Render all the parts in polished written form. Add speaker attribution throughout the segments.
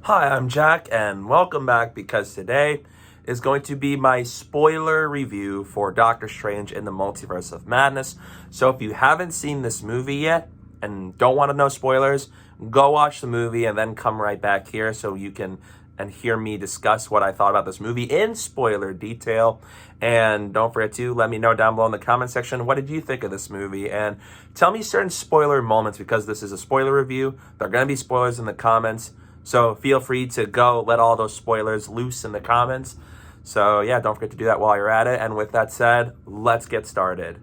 Speaker 1: Hi, I'm Jack, and welcome back because today is going to be my spoiler review for Doctor Strange in the Multiverse of Madness. So if you haven't seen this movie yet and don't want to know spoilers, go watch the movie and then come right back here so you can and hear me discuss what I thought about this movie in spoiler detail. And don't forget to let me know down below in the comment section, what did you think of this movie? And tell me certain spoiler moments, because this is a spoiler review. There are going to be spoilers in the comments. So feel free to go let all those spoilers loose in the comments. So yeah, don't forget to do that while you're at it. And with that said, let's get started.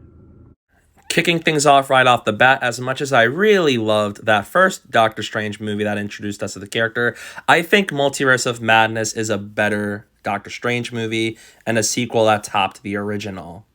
Speaker 1: Kicking things off right off the bat, as much as I really loved that first Doctor Strange movie that introduced us to the character, I think Multiverse of Madness is a better Doctor Strange movie and a sequel that topped the original.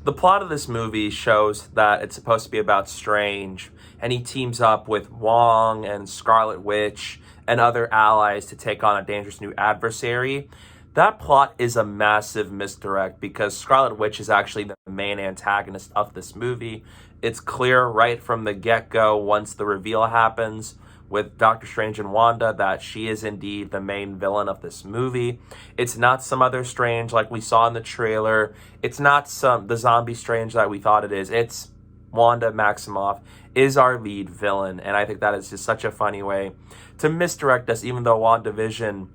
Speaker 1: The plot of this movie shows that it's supposed to be about Strange, and he teams up with Wong and Scarlet Witch and other allies to take on a dangerous new adversary. That plot is a massive misdirect because Scarlet Witch is actually the main antagonist of this movie. It's clear right from the get-go, once the reveal happens with Doctor Strange and Wanda, that she is indeed the main villain of this movie. It's not some other Strange like we saw in the trailer. It's not the zombie Strange that we thought it is. It's Wanda Maximoff is our lead villain, and I think that is just such a funny way to misdirect us, even though WandaVision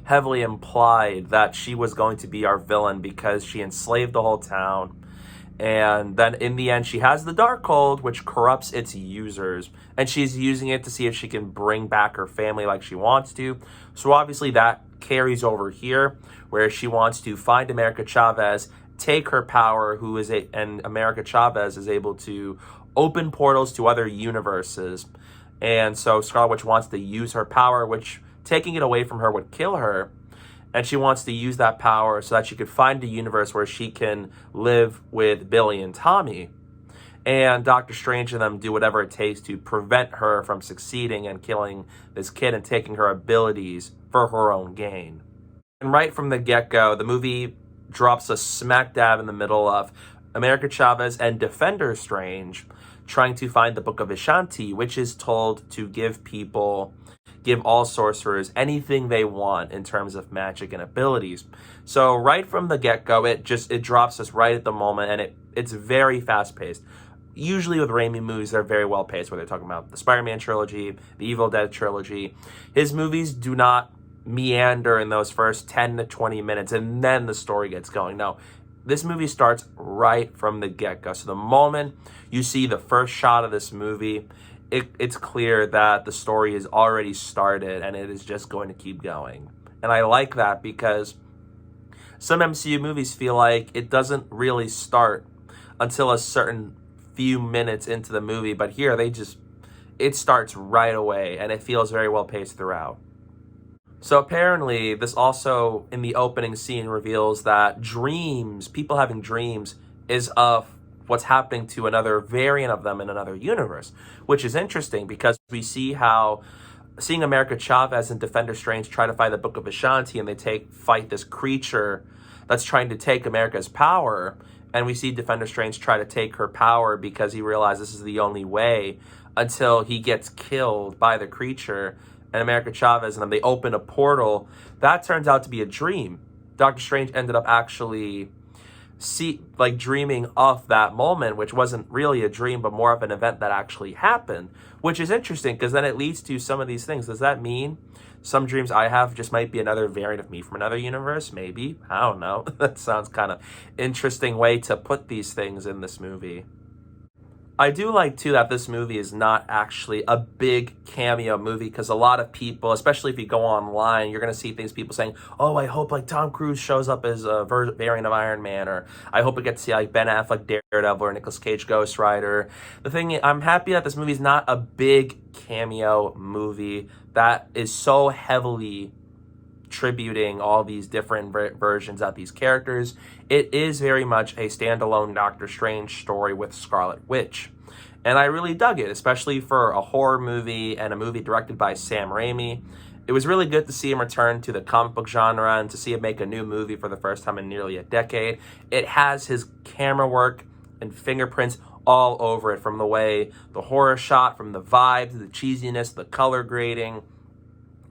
Speaker 1: heavily implied that she was going to be our villain because she enslaved the whole town. And then in the end, she has the Darkhold, which corrupts its users. And she's using it to see if she can bring back her family like she wants to. So obviously that carries over here, where she wants to find America Chavez, take her power, and America Chavez is able to open portals to other universes. And so Scarlet Witch wants to use her power, which taking it away from her would kill her. And she wants to use that power so that she could find a universe where she can live with Billy and Tommy. And Doctor Strange and them do whatever it takes to prevent her from succeeding and killing this kid and taking her abilities for her own gain. And right from the get-go, the movie drops us smack dab in the middle of America Chavez and Defender Strange trying to find the Book of Ashanti, which is told to give all sorcerers anything they want in terms of magic and abilities. So right from the get-go, it drops us right at the moment, and it's very fast-paced. Usually with Raimi movies, they're very well-paced, where they're talking about the Spider-Man trilogy, the Evil Dead trilogy. His movies do not meander in those first 10 to 20 minutes, and then the story gets going. No, this movie starts right from the get-go. So the moment you see the first shot of this movie, it's clear that the story is already started and it is just going to keep going. And I like that because some MCU movies feel like it doesn't really start until a certain few minutes into the movie, but here it starts right away and it feels very well paced throughout. So apparently this also in the opening scene reveals that people having dreams, is of what's happening to another variant of them in another universe, which is interesting because we see how seeing America Chavez and Defender Strange try to find the Book of Ashanti, and they fight this creature that's trying to take America's power, and we see Defender Strange try to take her power because he realizes this is the only way, until he gets killed by the creature and America Chavez, and then they open a portal. That turns out to be a dream. Doctor Strange ended up actually dreaming of that moment, which wasn't really a dream, but more of an event that actually happened, which is interesting because then it leads to some of these things. Does that mean some dreams I have just might be another variant of me from another universe? Maybe. I don't know. That sounds kind of interesting way to put these things in this movie. I do like, too, that this movie is not actually a big cameo movie, because a lot of people, especially if you go online, you're going to see people saying, oh, I hope Tom Cruise shows up as a variant of Iron Man, or I hope we get to see Ben Affleck Daredevil or Nicolas Cage Ghost Rider. The thing is, I'm happy that this movie is not a big cameo movie that is so heavily tributing all these different versions of these characters. It is very much a standalone Doctor Strange story with Scarlet Witch. And I really dug it, especially for a horror movie and a movie directed by Sam Raimi. It was really good to see him return to the comic book genre and to see him make a new movie for the first time in nearly a decade. It has his camera work and fingerprints all over it, from the way the horror shot, from the vibes, the cheesiness, the color grading.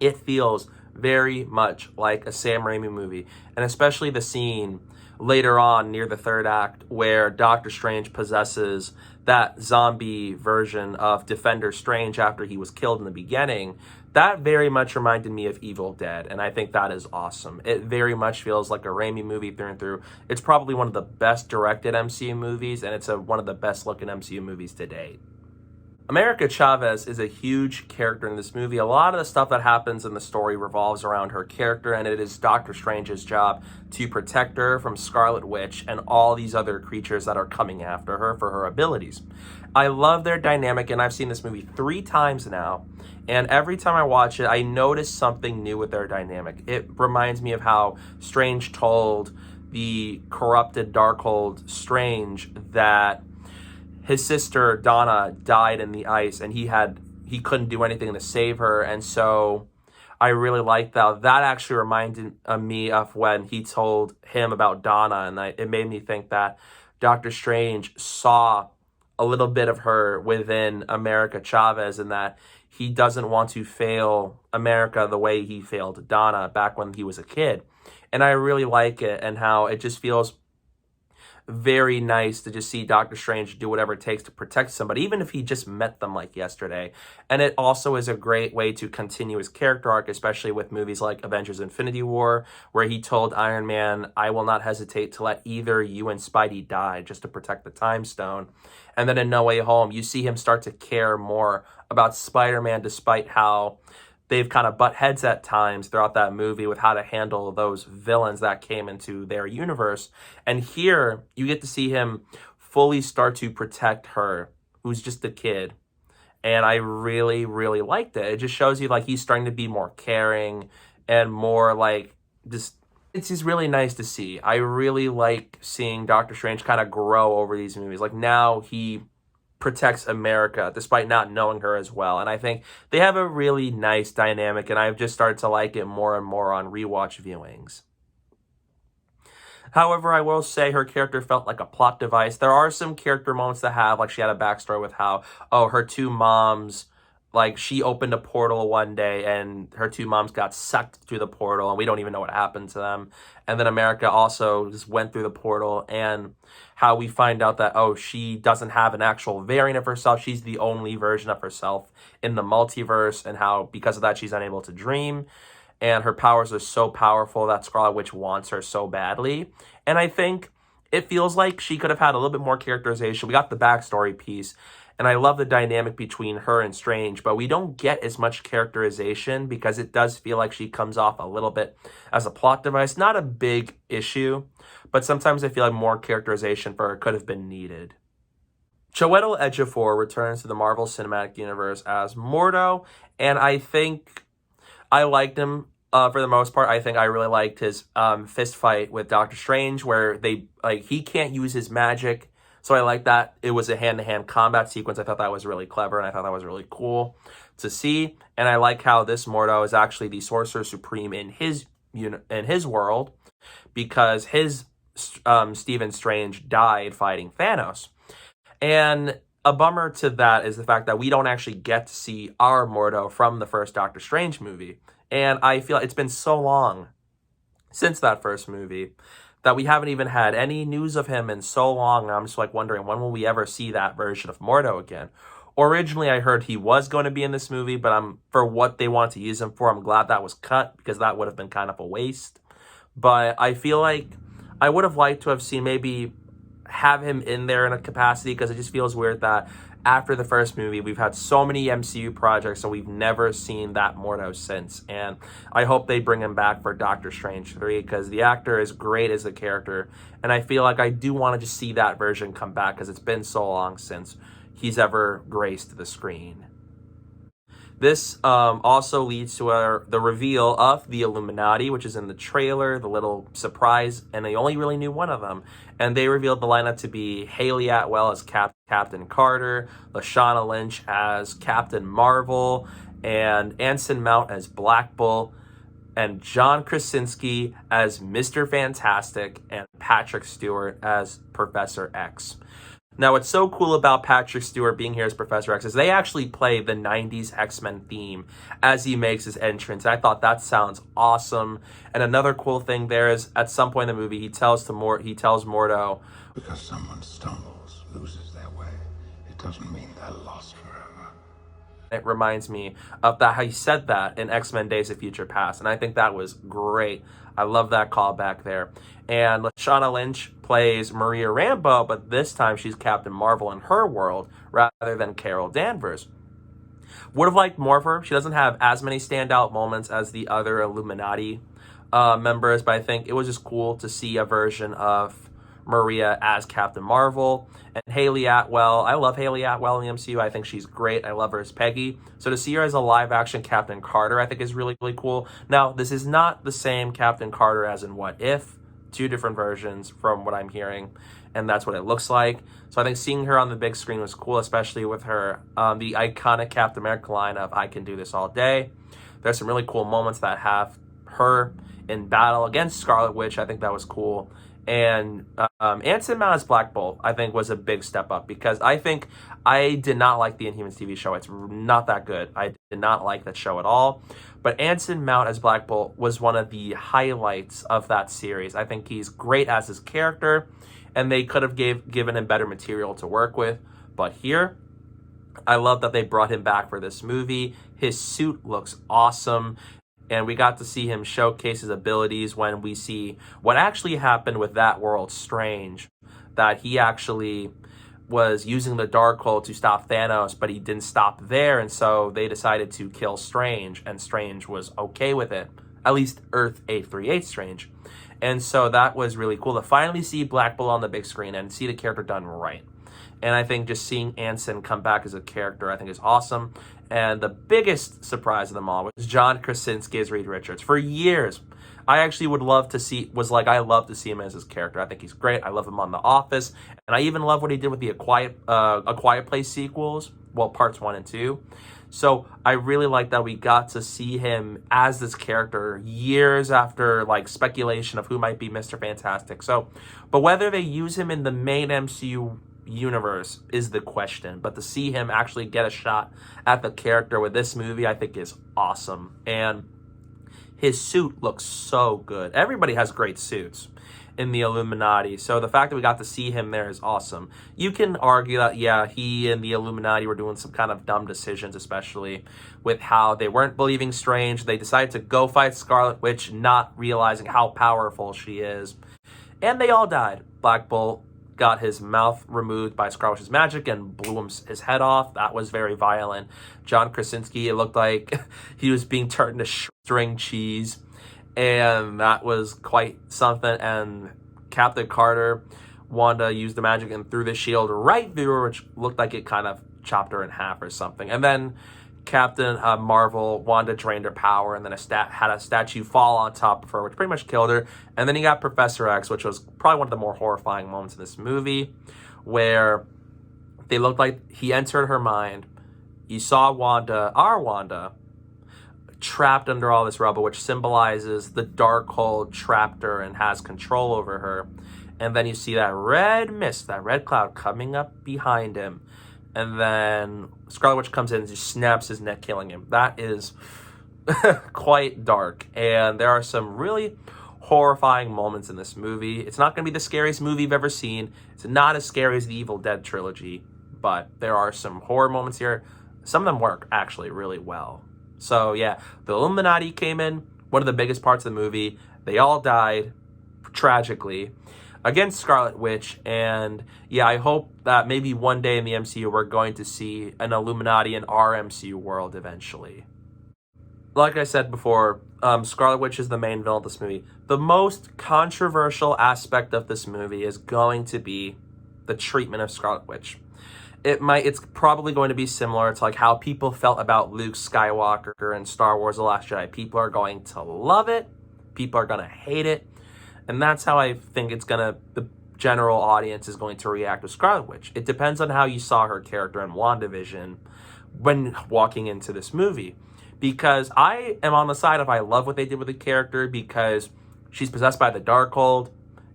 Speaker 1: It feels very much like a Sam Raimi movie, and especially the scene later on near the third act where Doctor Strange possesses that zombie version of Defender Strange after he was killed in the beginning. That very much reminded me of Evil Dead, and I think that is awesome. It very much feels like a Raimi movie through and through. It's probably one of the best directed MCU movies, and it's one of the best looking MCU movies to date. America Chavez is a huge character in this movie. A lot of the stuff that happens in the story revolves around her character, and it is Doctor Strange's job to protect her from Scarlet Witch and all these other creatures that are coming after her for her abilities. I love their dynamic, and I've seen this movie 3 times now, and every time I watch it, I notice something new with their dynamic. It reminds me of how Strange told the corrupted Darkhold Strange that his sister Donna died in the ice, and he couldn't do anything to save her. And so I really like that. That actually reminded me of when he told him about Donna, and it made me think that Doctor Strange saw a little bit of her within America Chavez, and that he doesn't want to fail America the way he failed Donna back when he was a kid. And I really like it, and how it just feels very nice to just see Doctor Strange do whatever it takes to protect somebody, even if he just met them like yesterday. And it also is a great way to continue his character arc, especially with movies like Avengers Infinity War, where he told Iron Man, "I will not hesitate to let either you and Spidey die just to protect the Time Stone." And then in No Way Home, you see him start to care more about Spider-Man, despite how they've kind of butt heads at times throughout that movie with how to handle those villains that came into their universe. And here you get to see him fully start to protect her, who's just a kid. And I really, really liked it. It just shows you like he's starting to be more caring and more like just, it's just really nice to see. I really like seeing Doctor Strange kind of grow over these movies. Like now he protects America despite not knowing her as well. And I think they have a really nice dynamic, and I've just started to like it more and more on rewatch viewings. However, I will say her character felt like a plot device. There are some character moments that have, like she had a backstory with how, her 2 moms, like she opened a portal one day and her 2 moms got sucked through the portal and we don't even know what happened to them. And then America also just went through the portal, and how we find out that, she doesn't have an actual variant of herself. She's the only version of herself in the multiverse, and how because of that she's unable to dream. And her powers are so powerful that Scarlet Witch wants her so badly. And I think it feels like she could have had a little bit more characterization. We got the backstory piece, and I love the dynamic between her and Strange, but we don't get as much characterization because it does feel like she comes off a little bit as a plot device. Not a big issue, but sometimes I feel like more characterization for her could have been needed. Chiwetel Ejiofor returns to the Marvel Cinematic Universe as Mordo, and I think I liked him for the most part. I think I really liked his fist fight with Doctor Strange, where he can't use his magic. So I like that it was a hand-to-hand combat sequence. I thought that was really clever, and I thought that was really cool to see. And I like how this Mordo is actually the Sorcerer Supreme in his world, because his Stephen Strange died fighting Thanos. And a bummer to that is the fact that we don't actually get to see our Mordo from the first Doctor Strange movie. And I feel it's been so long since that first movie that we haven't even had any news of him in so long. And I'm just like wondering, when will we ever see that version of Mordo again? Originally, I heard he was going to be in this movie, but for what they want to use him for, I'm glad that was cut, because that would have been kind of a waste. But I feel like I would have liked to have seen maybe have him in there in a capacity, because it just feels weird that after the first movie, we've had so many MCU projects and we've never seen that Mordo since. And I hope they bring him back for Doctor Strange 3, because the actor is great as a character. And I feel like I do want to just see that version come back, because it's been so long since he's ever graced the screen. This also leads to the reveal of the Illuminati, which is in the trailer, the little surprise, and they only really knew one of them. And they revealed the lineup to be Haley Atwell as Captain Carter, Lashana Lynch as Captain Marvel, and Anson Mount as Black Bull, and John Krasinski as Mr. Fantastic, and Patrick Stewart as Professor X. Now, what's so cool about Patrick Stewart being here as Professor X is they actually play the 90s X-Men theme as he makes his entrance. I thought that sounds awesome. And another cool thing there is at some point in the movie, he tells Mordo,
Speaker 2: because someone stumbles, loses their way, it doesn't mean they're lost forever.
Speaker 1: it reminds me of that how he said that in X-Men Days of Future Past, and I think that was great. I love that callback there. And Lashana Lynch plays Maria Rambeau, but this time she's Captain Marvel in her world rather than Carol Danvers. Would have liked more of her. She doesn't have as many standout moments as the other Illuminati members, but I think it was just cool to see a version of Maria as Captain Marvel. And Haley Atwell, I love Haley Atwell in the MCU. I think she's great. I love her as Peggy. So to see her as a live-action Captain Carter, I think is really, really cool. Now, this is not the same Captain Carter as in What If. Two different versions from what I'm hearing, and that's what it looks like. So I think seeing her on the big screen was cool, especially with her, the iconic Captain America line of "I can do this all day." There's some really cool moments that have her in battle against Scarlet Witch. I think that was cool. And Anson Mount as Black Bolt, I think, was a big step up because I think I did not like the Inhumans TV show. It's not that good. I did not like that show at all. But Anson Mount as Black Bolt was one of the highlights of that series. I think he's great as his character, and they could have given him better material to work with. But here, I love that they brought him back for this movie. His suit looks awesome. And we got to see him showcase his abilities when we see what actually happened with that world, Strange. That he actually was using the Darkhold to stop Thanos, but he didn't stop there. And so they decided to kill Strange. And Strange was okay with it. At least Earth 838 Strange. And so that was really cool to finally see Black Bolt on the big screen and see the character done right. And I think just seeing Anson come back as a character, I think is awesome. And the biggest surprise of them all was John Krasinski as Reed Richards. For years, I actually would love to see, I love to see him as his character. I think he's great. I love him on The Office. And I even love what he did with the A Quiet Place sequels, well, parts 1 and 2. So I really like that we got to see him as this character years after like speculation of who might be Mr. Fantastic. So, but whether they use him in the main MCU universe is the question, but to see him actually get a shot at the character with this movie, I think is awesome. And his suit looks so good. Everybody has great suits in the Illuminati, so the fact that we got to see him there is awesome. You can argue that, yeah, he and the Illuminati were doing some kind of dumb decisions, especially with how they weren't believing Strange. They decided to go fight Scarlet Witch, not realizing how powerful she is, and they all died. Black Bolt got his mouth removed by Scarlet Witch's magic and blew his head off. That was very violent. John Krasinski, it looked like he was being turned into string cheese, and that was quite something. And Captain Carter, Wanda used the magic and threw the shield right through her, which looked like it kind of chopped her in half or something. And then Captain Marvel, Wanda drained her power, and then had a statue fall on top of her, which pretty much killed her. And then you got Professor X, which was probably one of the more horrifying moments in this movie, where they looked like he entered her mind. You saw Wanda, our Wanda, trapped under all this rubble, which symbolizes the Darkhold trapped her and has control over her. And then you see that red mist, that red cloud coming up behind him. And then Scarlet Witch comes in and just snaps his neck, killing him. That is quite dark. And there are some really horrifying moments in this movie. It's not going to be the scariest movie you've ever seen. It's not as scary as the Evil Dead trilogy. But there are some horror moments here. Some of them work actually really well. So yeah, the Illuminati came in, one of the biggest parts of the movie. They all died, tragically, against Scarlet Witch. And yeah, I hope that maybe one day in the MCU we're going to see an Illuminati in our MCU world eventually. Like I said before, Scarlet Witch is the main villain of this movie. The most controversial aspect of this movie is going to be the treatment of Scarlet Witch. It's probably going to be similar to like how people felt about Luke Skywalker in Star Wars The Last Jedi. People are going to love it. People are going to hate it. And that's how I think the general audience is going to react to Scarlet Witch. It depends on how you saw her character in WandaVision when walking into this movie. Because I am on the side of I love what they did with the character because she's possessed by the Darkhold.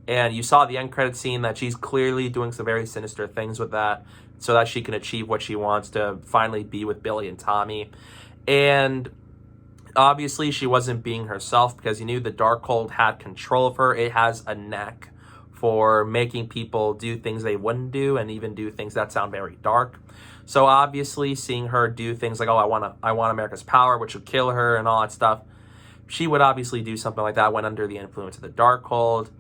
Speaker 1: And you saw the end credit scene that she's clearly doing some very sinister things with that so that she can achieve what she wants to finally be with Billy and Tommy. And obviously she wasn't being herself because you knew the Darkhold had control of her. It has a knack for making people do things they wouldn't do and even do things that sound very dark. So obviously seeing her do things like, oh, I want America's power, which would kill her and all that stuff, she would obviously do something like that when under the influence of the Darkhold.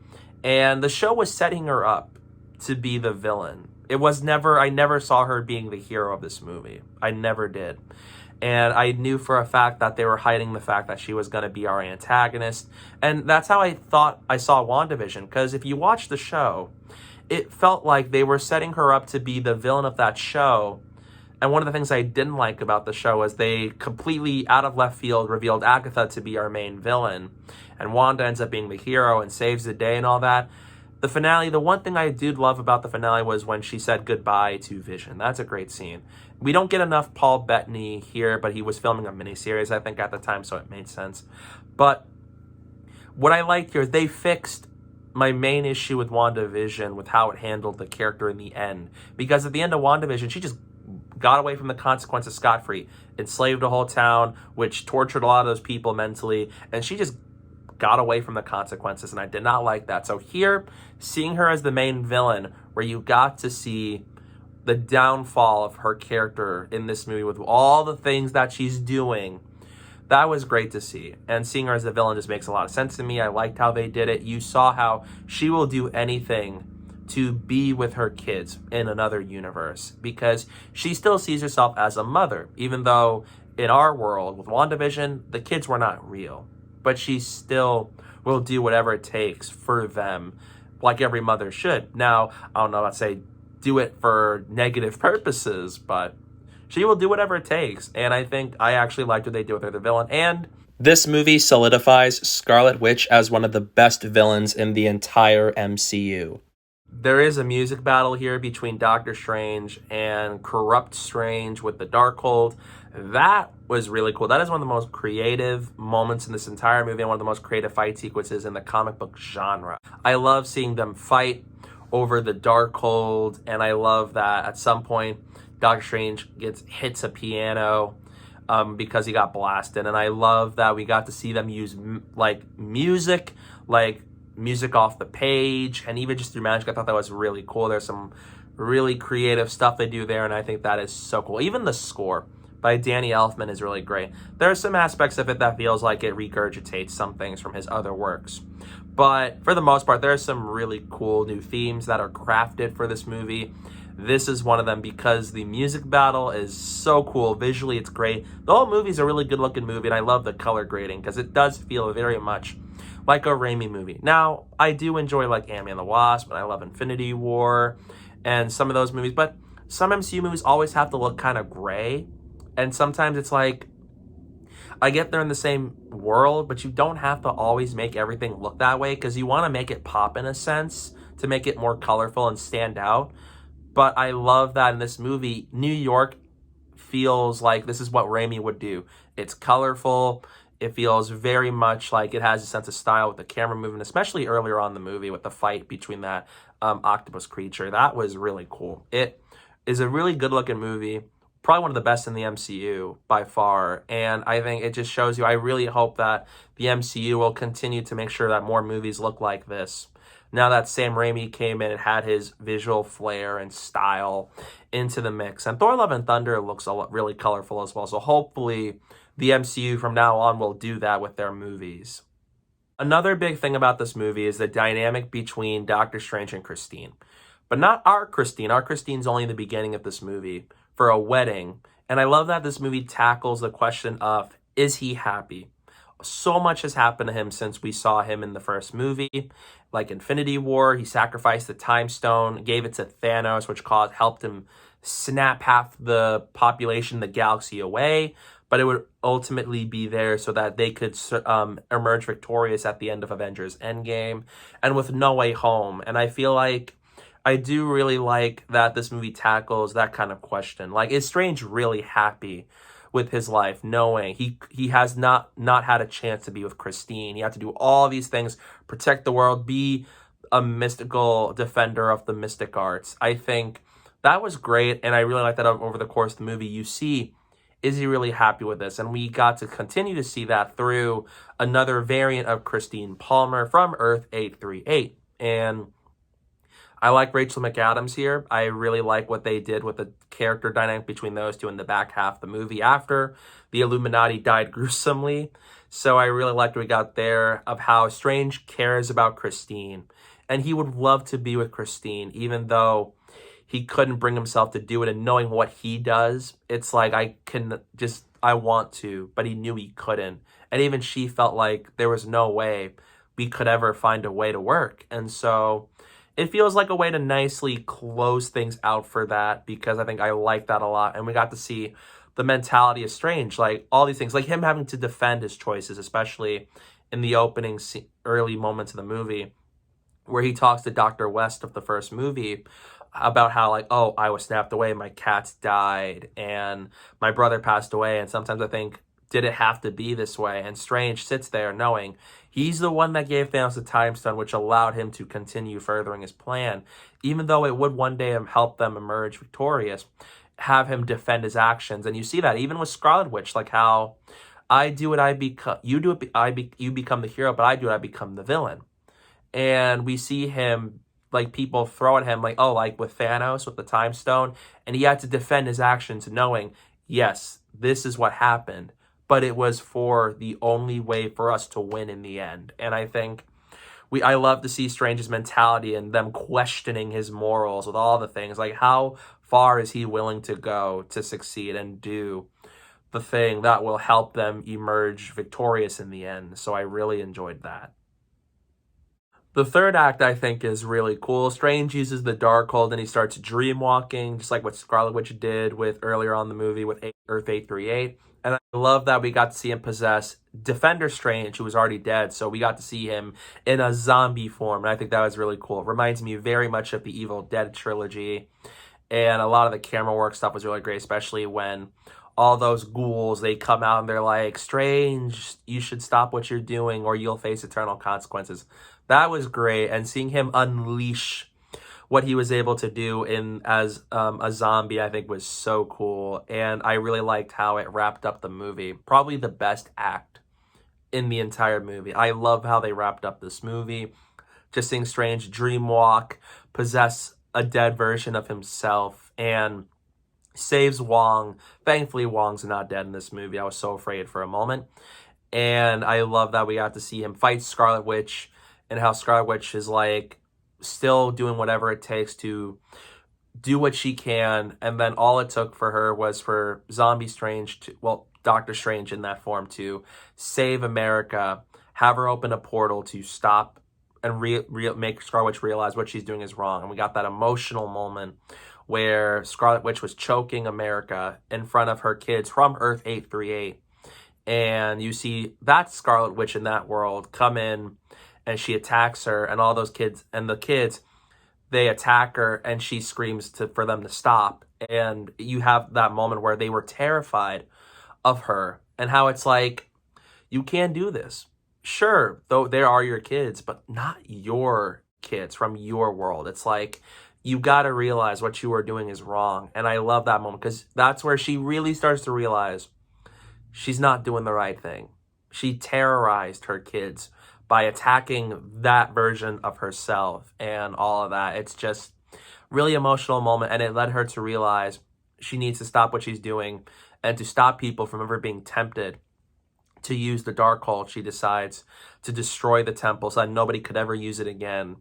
Speaker 1: And the show was setting her up to be the villain. I never saw her being the hero of this movie. I never did. And I knew for a fact that they were hiding the fact that she was going to be our antagonist. And that's how I thought I saw WandaVision. Because if you watch the show, it felt like they were setting her up to be the villain of that show. And one of the things I didn't like about the show is they completely out of left field revealed Agatha to be our main villain. And Wanda ends up being the hero and saves the day and all that. The finale, the one thing I did love about the finale was when she said goodbye to Vision. That's a great scene. We don't get enough Paul Bettany here, but he was filming a miniseries, I think, at the time, so it made sense. But what I liked here, they fixed my main issue with WandaVision with how it handled the character in the end. Because at the end of WandaVision, she just got away from the consequences scot-free, enslaved a whole town, which tortured a lot of those people mentally, and she just got away from the consequences, and I did not like that. So here, seeing her as the main villain, where you got to see the downfall of her character in this movie with all the things that she's doing, that was great to see. And seeing her as the villain just makes a lot of sense to me. I liked how they did it. You saw how she will do anything to be with her kids in another universe because she still sees herself as a mother, even though in our world with WandaVision, the kids were not real. But she still will do whatever it takes for them, like every mother should. Now, I don't know about say do it for negative purposes, but she will do whatever it takes. And I think I actually liked what they did with her, the villain. And this movie solidifies Scarlet Witch as one of the best villains in the entire MCU. There is a music battle here between Doctor Strange and Corrupt Strange with the Darkhold. That was really cool. That is one of the most creative moments in this entire movie and one of the most creative fight sequences in the comic book genre. I love seeing them fight over the Darkhold, and I love that at some point Doctor Strange hits a piano because he got blasted, and I love that we got to see them use music off the page, and even just through magic. I thought that was really cool. There's some really creative stuff they do there, and I think that is so cool. Even the score by Danny Elfman is really great. There are some aspects of it that feels like it regurgitates some things from his other works. But for the most part, there are some really cool new themes that are crafted for this movie. This is one of them because the music battle is so cool. Visually, it's great. The whole movie's a really good-looking movie, and I love the color grading because it does feel very much like a Raimi movie. Now, I do enjoy like Ant-Man and the Wasp, and I love Infinity War and some of those movies, but some MCU movies always have to look kind of gray. And sometimes it's like, I get they're in the same world, but you don't have to always make everything look that way because you want to make it pop in a sense to make it more colorful and stand out. But I love that in this movie, New York feels like this is what Raimi would do. It's colorful. It feels very much like it has a sense of style with the camera movement, especially earlier on in the movie with the fight between that octopus creature. That was really cool. It is a really good looking movie. Probably one of the best in the MCU by far. And I think it just shows you, I really hope that the MCU will continue to make sure that more movies look like this. Now that Sam Raimi came in and had his visual flair and style into the mix. And Thor Love and Thunder looks really colorful as well. So hopefully the MCU from now on will do that with their movies. Another big thing about this movie is the dynamic between Doctor Strange and Christine. But not our Christine. Our Christine's only in the beginning of this movie for a wedding. And I love that this movie tackles the question of, is he happy? So much has happened to him since we saw him in the first movie. Like Infinity War, he sacrificed the Time Stone, gave it to Thanos, which helped him snap half the population, the galaxy away. But it would ultimately be there so that they could emerge victorious at the end of Avengers Endgame and with No Way Home. And I feel like I do really like that this movie tackles that kind of question. Like, is Strange really happy with his life, knowing he has not had a chance to be with Christine? He had to do all these things, protect the world, be a mystical defender of the mystic arts. I think that was great, and I really like that over the course of the movie. You see, is he really happy with this? And we got to continue to see that through another variant of Christine Palmer from Earth 838. And I like Rachel McAdams here. I really like what they did with the character dynamic between those two in the back half of the movie after the Illuminati died gruesomely. So I really liked what we got there of how Strange cares about Christine. And he would love to be with Christine, even though he couldn't bring himself to do it. And knowing what he does, it's like, I want to, but he knew he couldn't. And even she felt like there was no way we could ever find a way to work. And so it feels like a way to nicely close things out for that, because I think I like that a lot. And we got to see the mentality of Strange, like all these things, like him having to defend his choices, especially in the opening early moments of the movie, where he talks to Dr. West of the first movie about how, like, oh, I was snapped away, my cats died, and my brother passed away. And sometimes I think, did it have to be this way? And Strange sits there knowing he's the one that gave Thanos the time stone, which allowed him to continue furthering his plan, even though it would one day help them emerge victorious, have him defend his actions. And you see that even with Scarlet Witch, like how I do it, I become, you do it, you become the hero, but I do it, I become the villain. And we see him, like, people throw at him, like, oh, like with Thanos with the time stone, and he had to defend his actions knowing, yes, this is what happened, but it was for the only way for us to win in the end. And I think I love to see Strange's mentality and them questioning his morals with all the things, like how far is he willing to go to succeed and do the thing that will help them emerge victorious in the end. So I really enjoyed that. The third act, I think, is really cool. Strange uses the Darkhold and he starts dream walking, just like what Scarlet Witch did with earlier on in the movie with Earth 838. And I love that we got to see him possess Defender Strange, who was already dead. So we got to see him in a zombie form. And I think that was really cool. It reminds me very much of the Evil Dead trilogy. And a lot of the camera work stuff was really great, especially when all those ghouls, they come out and they're like, Strange, you should stop what you're doing or you'll face eternal consequences. That was great. And seeing him unleash what he was able to do as a zombie, I think was so cool. And I really liked how it wrapped up the movie. Probably the best act in the entire movie. I love how they wrapped up this movie. Just seeing Strange dream walk, possess a dead version of himself, and saves Wong. Thankfully, Wong's not dead in this movie. I was so afraid for a moment. And I love that we got to see him fight Scarlet Witch, and how Scarlet Witch is like still doing whatever it takes to do what she can. And then all it took for her was for Zombie Strange Doctor Strange in that form, to save America, have her open a portal to stop and make Scarlet Witch realize what she's doing is wrong. And we got that emotional moment where Scarlet Witch was choking America in front of her kids from Earth 838. And you see that Scarlet Witch in that world come in, and she attacks her, and all those kids, they attack her, and she screams for them to stop. And you have that moment where they were terrified of her, and how it's like, you can't do this. Sure, though they are your kids, but not your kids from your world. It's like, you got to realize what you are doing is wrong. And I love that moment, because that's where she really starts to realize she's not doing the right thing. She terrorized her kids by attacking that version of herself and all of that. It's just really emotional moment, and it led her to realize she needs to stop what she's doing and to stop people from ever being tempted to use the Darkhold. She decides to destroy the temple so that nobody could ever use it again.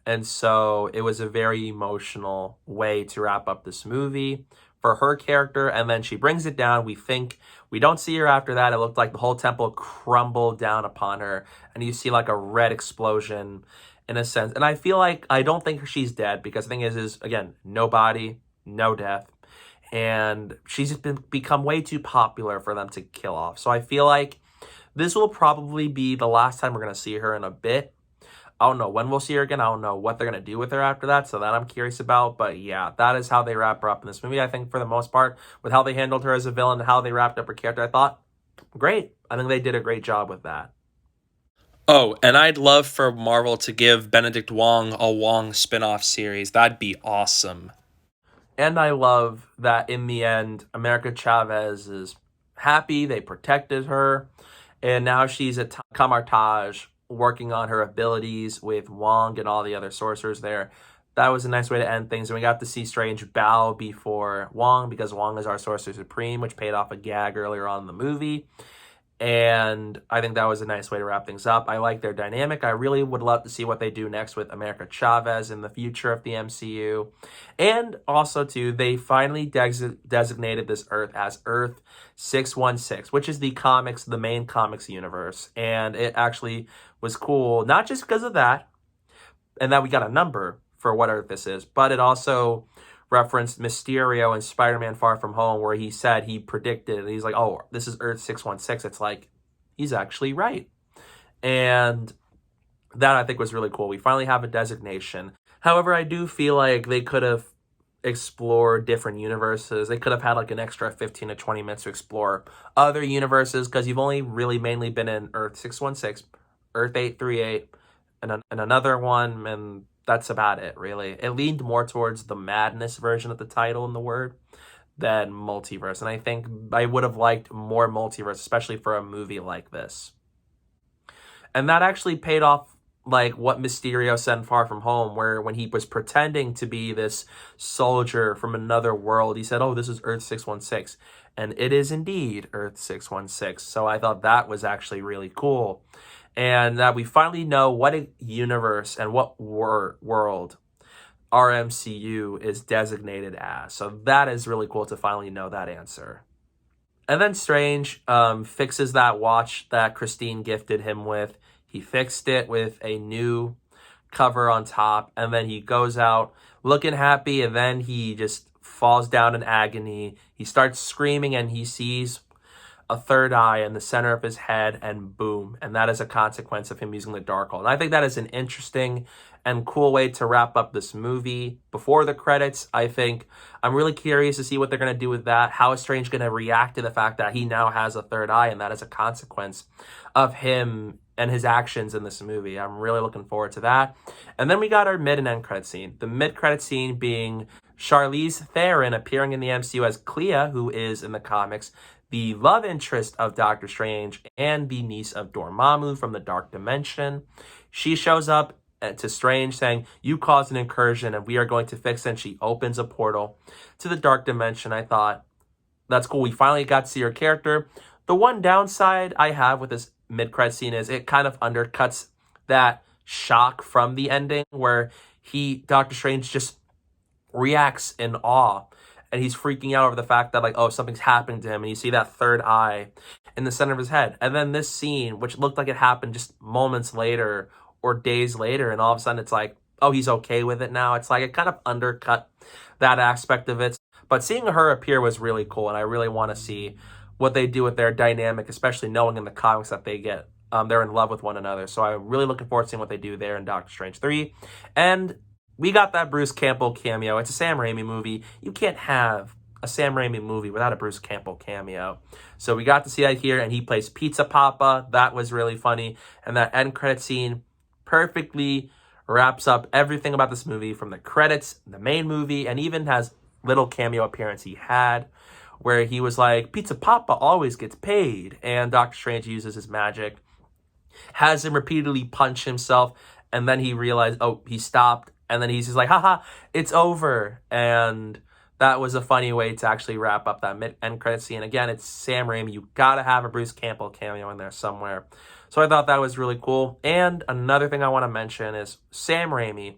Speaker 1: And so it was a very emotional way to wrap up this movie for her character. And then she brings it down. We don't see her after that. It looked like the whole temple crumbled down upon her, and you see like a red explosion in a sense. And I don't think she's dead, because the thing is again, no body, no death. And she's become way too popular for them to kill off. So I feel like this will probably be the last time we're going to see her in a bit. I don't know when we'll see her again. I don't know what they're going to do with her after that. So that I'm curious about. But yeah, that is how they wrap her up in this movie. I think for the most part, with how they handled her as a villain and how they wrapped up her character, I thought, great. I think they did a great job with that. Oh, and I'd love for Marvel to give Benedict Wong a Wong spin-off series. That'd be awesome. And I love that in the end, America Chavez is happy. They protected her. And now she's at Kamartaj working on her abilities with Wong and all the other sorcerers there. That was a nice way to end things. And we got to see Strange bow before Wong because Wong is our Sorcerer Supreme, which paid off a gag earlier on in the movie. And I think that was a nice way to wrap things up. I like their dynamic. I really would love to see what they do next with America Chavez in the future of the MCU. And also, too, they finally designated this Earth as Earth 616, which is the main comics universe. And it actually was cool, not just because of that, and that we got a number for what Earth this is, but it also referenced Mysterio in Spider-Man Far From Home, where he said he predicted, and he's like, oh, this is Earth 616. It's like, he's actually right. And that I think was really cool. We finally have a designation. However, I do feel like they could have explored different universes. They could have had like an extra 15 to 20 minutes to explore other universes, because you've only really mainly been in Earth 616, Earth 838, and another one, and that's about it, really. It leaned more towards the madness version of the title and the word than multiverse. And I think I would have liked more multiverse, especially for a movie like this. And that actually paid off, like what Mysterio said in Far From Home, where when he was pretending to be this soldier from another world, he said, oh, this is Earth 616. And it is indeed Earth 616. So I thought that was actually really cool. And that we finally know what a universe and what world our MCU is designated as. So that is really cool to finally know that answer. And then Strange fixes that watch that Christine gifted him with. He fixed it with a new cover on top. And then he goes out looking happy. And then he just falls down in agony. He starts screaming and he sees a third eye in the center of his head, and boom. And that is a consequence of him using the Darkhold. And I think that is an interesting and cool way to wrap up this movie before the credits. I think I'm really curious to see what they're going to do with that. How is Strange going to react to the fact that he now has a third eye, and that is a consequence of him and his actions in this movie. I'm really looking forward to that. And then we got our mid and end credit scene. The mid credit scene being Charlize Theron appearing in the MCU as Clea, who is in the comics the love interest of Doctor Strange and the niece of Dormammu from the Dark Dimension. She shows up to Strange saying, you caused an incursion and we are going to fix it. And she opens a portal to the Dark Dimension. I thought, that's cool. We finally got to see her character. The one downside I have with this mid-credit scene is it kind of undercuts that shock from the ending where Doctor Strange just reacts in awe. And he's freaking out over the fact that, like, oh, something's happening to him. And you see that third eye in the center of his head. And then this scene, which looked like it happened just moments later or days later. And all of a sudden it's like, oh, he's okay with it now. It's like it kind of undercut that aspect of it. But seeing her appear was really cool. And I really want to see what they do with their dynamic, especially knowing in the comics that they're in love with one another. So I'm really looking forward to seeing what they do there in Doctor Strange 3. And we got that Bruce Campbell cameo. It's a Sam Raimi movie. You can't have a Sam Raimi movie without a Bruce Campbell cameo. So we got to see that here, and he plays Pizza Papa. That was really funny. And that end credit scene perfectly wraps up everything about this movie, from the credits, the main movie, and even has little cameo appearance he had where he was like, Pizza Papa always gets paid. And Doctor Strange uses his magic, has him repeatedly punch himself, and then he realized, oh, he stopped. And then he's just like, haha, it's over. And that was a funny way to actually wrap up that mid-end credit scene. Again, it's Sam Raimi. You got to have a Bruce Campbell cameo in there somewhere. So I thought that was really cool. And another thing I want to mention is Sam Raimi.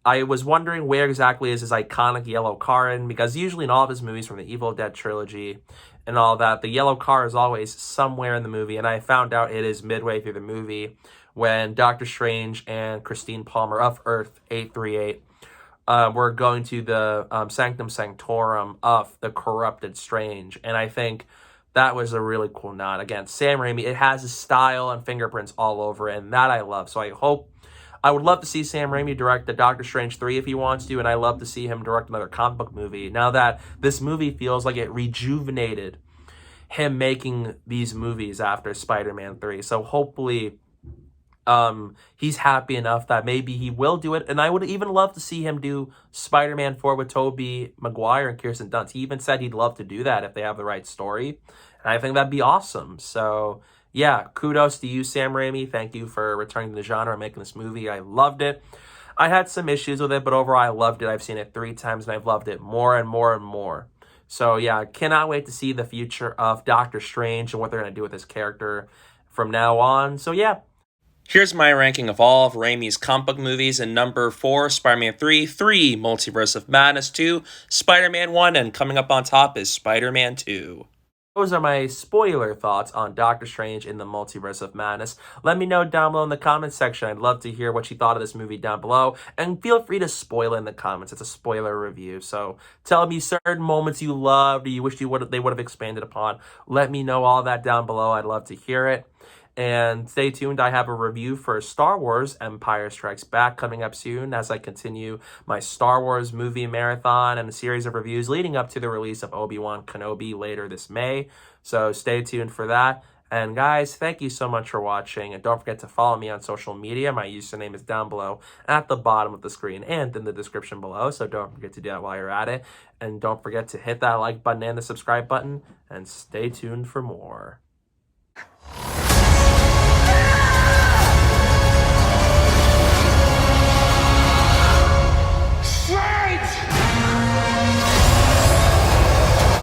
Speaker 1: I was wondering where exactly is his iconic yellow car in, because usually in all of his movies from the Evil Dead trilogy and all that, the yellow car is always somewhere in the movie. And I found out it is midway through the movie, when Doctor Strange and Christine Palmer of Earth 838 were going to the Sanctum Sanctorum of the corrupted Strange. And I think that was a really cool nod. Again, Sam Raimi, it has his style and fingerprints all over it, and that I love. So I would love to see Sam Raimi direct the Doctor Strange 3 if he wants to, and I love to see him direct another comic book movie. Now that this movie feels like it rejuvenated him making these movies after Spider-Man 3. So hopefully he's happy enough that maybe he will do it. And I would even love to see him do Spider-Man 4 with Tobey Maguire and Kirsten Dunst. He even said he'd love to do that if they have the right story. And I think that'd be awesome. So, yeah, kudos to you, Sam Raimi. Thank you for returning to the genre and making this movie. I loved it. I had some issues with it, but overall I loved it. I've seen it 3 times and I've loved it more and more and more. So, yeah, I cannot wait to see the future of Doctor Strange and what they're going to do with his character from now on. So, yeah. Here's my ranking of all of Raimi's comic book movies. In number 4, Spider-Man 3, 3, Multiverse of Madness, 2, Spider-Man 1, and coming up on top is Spider-Man 2. Those are my spoiler thoughts on Doctor Strange in the Multiverse of Madness. Let me know down below in the comments section. I'd love to hear what you thought of this movie down below. And feel free to spoil in the comments. It's a spoiler review. So tell me certain moments you loved or you wish they would have expanded upon. Let me know all that down below. I'd love to hear it. And stay tuned. I have a review for Star Wars Empire Strikes Back coming up soon as I continue my Star Wars movie marathon and a series of reviews leading up to the release of Obi-Wan Kenobi later this May. So stay tuned for that. And guys, thank you so much for watching. And don't forget to follow me on social media. My username is down below at the bottom of the screen and in the description below. So don't forget to do that while you're at it. And don't forget to hit that like button and the subscribe button. And stay tuned for more.